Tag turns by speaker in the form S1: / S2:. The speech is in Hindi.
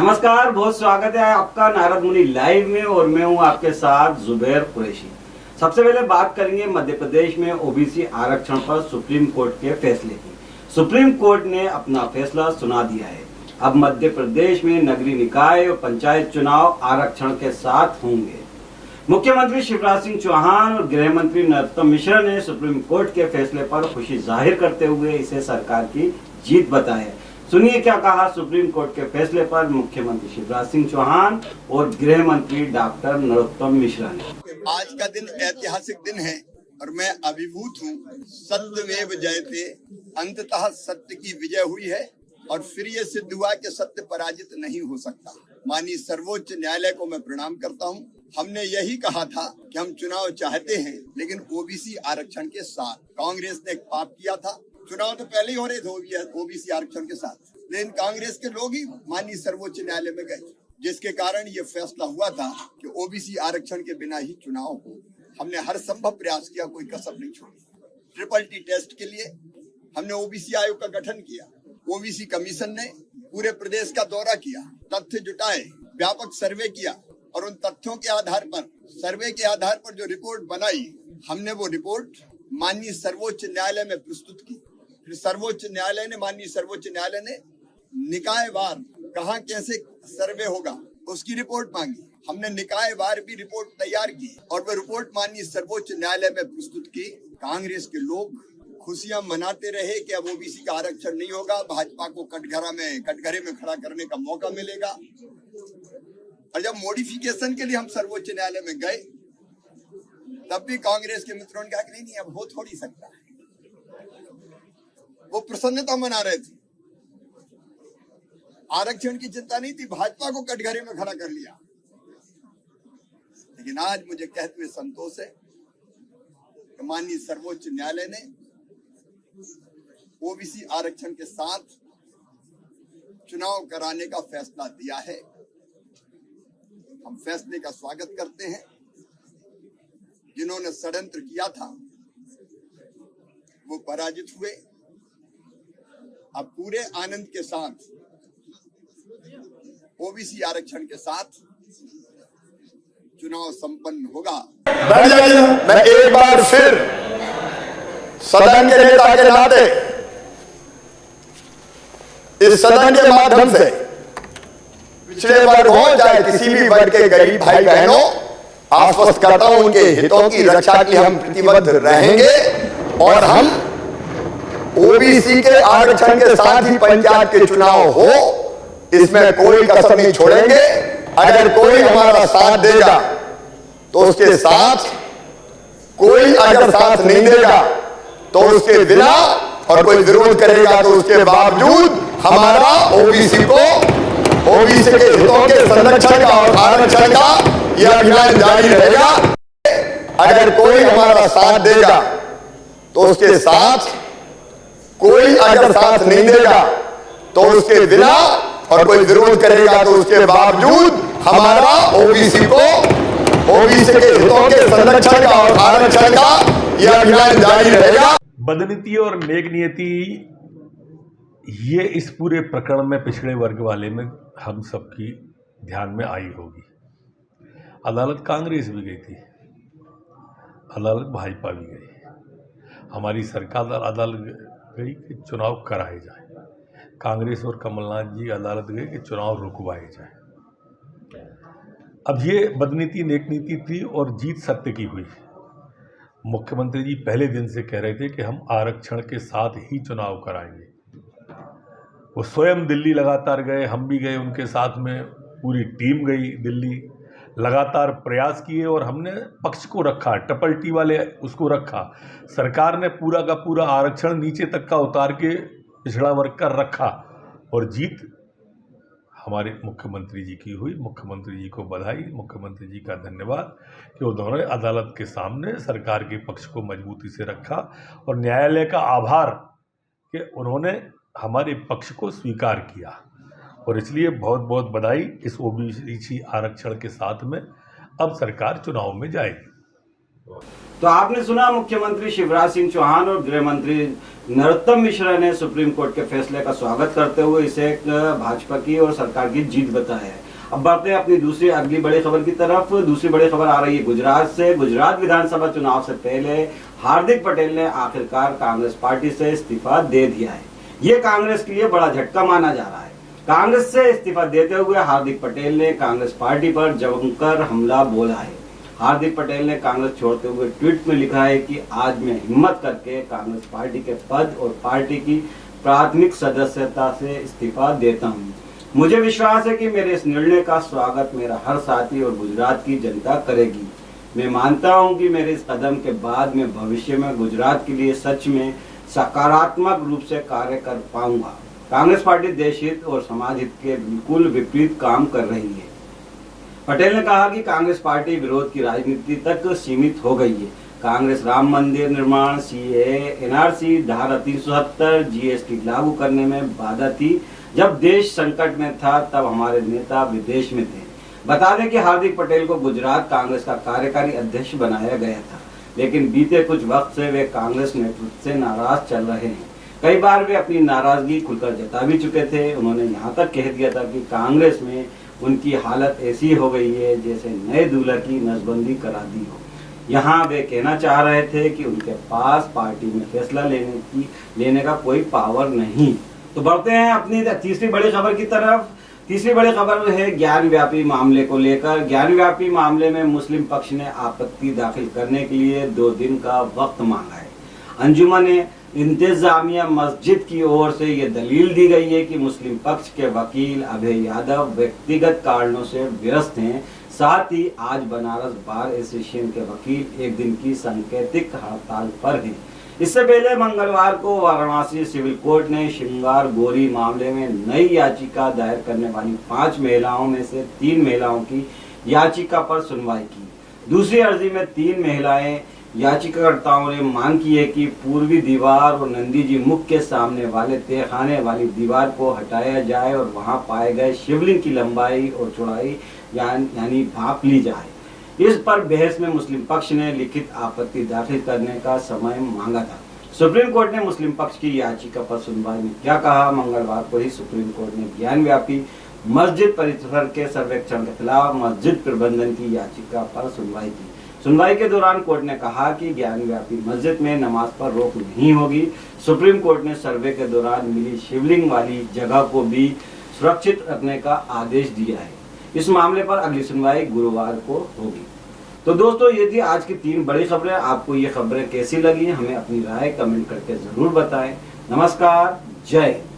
S1: नमस्कार, बहुत स्वागत है आपका नारद मुनि लाइव में और मैं हूं आपके साथ जुबैर कुरैशी। सबसे पहले बात करेंगे मध्य प्रदेश में ओबीसी आरक्षण पर सुप्रीम कोर्ट के फैसले की। सुप्रीम कोर्ट ने अपना फैसला सुना दिया है। अब मध्य प्रदेश में नगरीय निकाय और पंचायत चुनाव आरक्षण के साथ होंगे। मुख्यमंत्री शिवराज सिंह चौहान और गृह मंत्री नरोत्तम मिश्रा ने सुप्रीम कोर्ट के फैसले पर खुशी जाहिर करते हुए इसे सरकार की जीत बताया। सुनिए क्या कहा सुप्रीम कोर्ट के फैसले पर मुख्यमंत्री शिवराज सिंह चौहान और गृह मंत्री डॉक्टर नरोत्तम मिश्रा ने।
S2: आज का दिन ऐतिहासिक दिन है और मैं अभिभूत हूँ। सत्यमेव जयते, अंततः सत्य की विजय हुई है और फिर ये सिद्ध हुआ कि सत्य पराजित नहीं हो सकता। माननीय सर्वोच्च न्यायालय को मैं प्रणाम करता हूँ। हमने यही कहा था कि हम चुनाव चाहते हैं, लेकिन ओबीसी आरक्षण के साथ। कांग्रेस ने एक पाप किया था। चुनाव तो पहले ही हो रहे थे ओबीसी आरक्षण के साथ, लेकिन कांग्रेस के लोग ही माननीय सर्वोच्च न्यायालय में गए, जिसके कारण ये फैसला हुआ था कि ओबीसी आरक्षण के बिना ही चुनाव हो। हमने हर संभव प्रयास किया, कोई कसर नहीं छोड़ी। ट्रिपल टी टेस्ट के लिए हमने ओबीसी आयोग का गठन किया। ओबीसी कमीशन ने पूरे प्रदेश का दौरा किया, तथ्य जुटाए, व्यापक सर्वे किया और उन तथ्यों के आधार पर, सर्वे के आधार पर जो रिपोर्ट बनाई, हमने वो रिपोर्ट माननीय सर्वोच्च न्यायालय में प्रस्तुत की। फिर माननीय सर्वोच्च न्यायालय ने निकायवार कहाँ कैसे सर्वे होगा उसकी रिपोर्ट मांगी। हमने निकायवार भी रिपोर्ट तैयार की और वह रिपोर्ट माननीय सर्वोच्च न्यायालय में प्रस्तुत की। कांग्रेस के लोग खुशियां मनाते रहे कि अब ओबीसी का आरक्षण नहीं होगा, भाजपा को कटघरे में खड़ा करने का मौका मिलेगा। और जब मॉडिफिकेशन के लिए हम सर्वोच्च न्यायालय में गए, तब भी कांग्रेस के मित्रों ने कहा कि नहीं, अब हो थोड़ी सकता है। वो प्रसन्नता मना रहे थे, आरक्षण की चिंता नहीं थी, भाजपा को कटघरे में खड़ा कर लिया। लेकिन आज मुझे कहते हुए संतोष है कि माननीय सर्वोच्च न्यायालय ने ओबीसी आरक्षण के साथ चुनाव कराने का फैसला दिया है। हम फैसले का स्वागत करते हैं। जिन्होंने षड्यंत्र किया था वो पराजित हुए। अब पूरे आनंद के साथ ओबीसी आरक्षण के साथ चुनाव संपन्न होगा।
S3: मैं एक बार फिर सदन के नेता के नाते इस सदन के माध्यम से पिछड़े वर्ग हो चाहे किसी भी वर्ग के गरीब भाई बहनों, आश्वस्त करता हूं उनके हितों की रक्षा के लिए हम प्रतिबद्ध रहेंगे और हम ओबीसी के आरक्षण के साथ ही पंचायत के चुनाव हो, इसमें कोई कसर नहीं छोड़ेंगे। अगर कोई हमारा साथ देगा तो उसके साथ, कोई अगर साथ नहीं देगा तो उसके बिना, और कोई विरोध करेगा तो उसके बावजूद हमारा ओबीसी के हितों के संरक्षण का और आरक्षण का यह अभियान जारी रहेगा। अगर कोई हमारा साथ देगा तो उसके साथ, कोई अगर साथ नहीं देगा तो उसके बिना, और कोई विरोध करेगा तो उसके बावजूद हमारा ओबीसी के हितों के संरक्षण का और आरक्षण का यह अभियान जारी रहेगा।
S4: बदनीति और नेक नियति, ये इस पूरे प्रकरण में पिछड़े वर्ग वाले में हम सबकी ध्यान में आई होगी। अदालत कांग्रेस भी गई थी, अदालत भाजपा भी गई, हमारी सरकार अदालत गई कि चुनाव कराए जाए। कांग्रेस और कमलनाथ जी अदालत गए कि चुनाव रुकवाए जाए। अब ये बदनीति नेक नीति थी और जीत सत्य की हुई। मुख्यमंत्री जी पहले दिन से कह रहे थे कि हम आरक्षण के साथ ही चुनाव कराएंगे। वो स्वयं दिल्ली लगातार गए, हम भी गए उनके साथ में, पूरी टीम गई दिल्ली, लगातार प्रयास किए और हमने पक्ष को रखा, ट्रिपल टी वाले उसको रखा। सरकार ने पूरा का पूरा आरक्षण नीचे तक का उतार के पिछड़ा वर्ग का रखा और जीत हमारे मुख्यमंत्री जी की हुई। मुख्यमंत्री जी को बधाई, मुख्यमंत्री जी का धन्यवाद कि उन्होंने अदालत के सामने सरकार के पक्ष को मजबूती से रखा और न्यायालय का आभार कि उन्होंने हमारे पक्ष को स्वीकार किया। और इसलिए बहुत बहुत बधाई। इस ओबीसी आरक्षण के साथ में अब सरकार चुनाव में जाएगी।
S1: तो आपने सुना मुख्यमंत्री शिवराज सिंह चौहान और गृह मंत्री नरोत्तम मिश्रा ने सुप्रीम कोर्ट के फैसले का स्वागत करते हुए इसे एक भाजपा की और सरकार की जीत बताया है। अब बढ़ते हैं अपनी अगली बड़ी खबर की तरफ। दूसरी बड़ी खबर आ रही है गुजरात से। गुजरात विधानसभा चुनाव से पहले हार्दिक पटेल ने आखिरकार कांग्रेस पार्टी से इस्तीफा दे दिया है। ये कांग्रेस के लिए बड़ा झटका माना जा रहा है। कांग्रेस से इस्तीफा देते हुए हार्दिक पटेल ने कांग्रेस पार्टी पर जमकर हमला बोला है। हार्दिक पटेल ने कांग्रेस छोड़ते हुए ट्वीट में लिखा है कि आज मैं हिम्मत करके कांग्रेस पार्टी के पद और पार्टी की प्राथमिक सदस्यता से इस्तीफा देता हूँ। मुझे विश्वास है कि मेरे इस निर्णय का स्वागत मेरा हर साथी और गुजरात की जनता करेगी। मैं मानता हूँ कि मेरे इस कदम के बाद मैं भविष्य में गुजरात के लिए सच में सकारात्मक रूप से कार्य कर पाऊंगा। कांग्रेस पार्टी देश हित और समाज हित के बिल्कुल विपरीत काम कर रही है। पटेल ने कहा कि कांग्रेस पार्टी विरोध की राजनीति तक सीमित हो गई है। कांग्रेस राम मंदिर निर्माण, सीएए, एनआरसी, धारा 370, जीएसटी लागू करने में बाधा थी। जब देश संकट में था तब हमारे नेता विदेश में थे। बता दें कि हार्दिक पटेल को गुजरात कांग्रेस का कार्यकारी अध्यक्ष बनाया गया था, लेकिन बीते कुछ वक्त से वे कांग्रेस नेतृत्व से नाराज चल रहे हैं। कई बार वे अपनी नाराजगी खुलकर जता भी चुके थे। उन्होंने यहाँ तक कह दिया था कि कांग्रेस में उनकी हालत ऐसी हो गई है जैसे नए दूल्हे की नसबंदी करा दी हो। यहाँ वे कहना चाह रहे थे कि उनके पास पार्टी में फैसला लेने का कोई पावर नहीं। तो बढ़ते हैं अपनी तीसरी बड़ी खबर की तरफ। तीसरी बड़ी खबर है ज्ञान व्यापी मामले को लेकर। ज्ञान व्यापी मामले में मुस्लिम पक्ष ने आपत्ति दाखिल करने के लिए 2 दिन का वक्त मांगा है। अंजुमन इंतजामिया मस्जिद की ओर से ये दलील दी गई है कि मुस्लिम पक्ष के वकील अभय यादव व्यक्तिगत कारणों से व्यस्त हैं। साथ ही आज बनारस बार एसोसिएशन के वकील 1 दिन की सांकेतिक हड़ताल पर हैं। इससे पहले मंगलवार को वाराणसी सिविल कोर्ट ने श्रृंगार गोरी मामले में नई याचिका दायर करने वाली 5 महिलाओं में से 3 महिलाओं की याचिका पर सुनवाई की। दूसरी अर्जी में 3 महिलाएं याचिकाकर्ताओं ने मांग की है कि पूर्वी दीवार और नंदी जी मुख के सामने वाले तहखाने वाली दीवार को हटाया जाए और वहां पाए गए शिवलिंग की लंबाई और चौड़ाई यानी भाप ली जाए। इस पर बहस में मुस्लिम पक्ष ने लिखित आपत्ति दाखिल करने का समय मांगा था। सुप्रीम कोर्ट ने मुस्लिम पक्ष की याचिका पर सुनवाई में क्या कहा? मंगलवार को ही सुप्रीम कोर्ट ने ज्ञान व्यापी मस्जिद परिसर के सर्वेक्षण के खिलाफ मस्जिद प्रबंधन की याचिका पर सुनवाई की। सुनवाई के दौरान कोर्ट ने कहा कि ज्ञान व्यापी मस्जिद में नमाज पर रोक नहीं होगी। सुप्रीम कोर्ट ने सर्वे के दौरान मिली शिवलिंग वाली जगह को भी सुरक्षित रखने का आदेश दिया है। इस मामले पर अगली सुनवाई गुरुवार को होगी। तो दोस्तों, ये थी आज की 3 बड़ी खबरें। आपको ये खबरें कैसी लगी हमें अपनी राय कमेंट करके जरूर बताएं। नमस्कार, जय हिंद।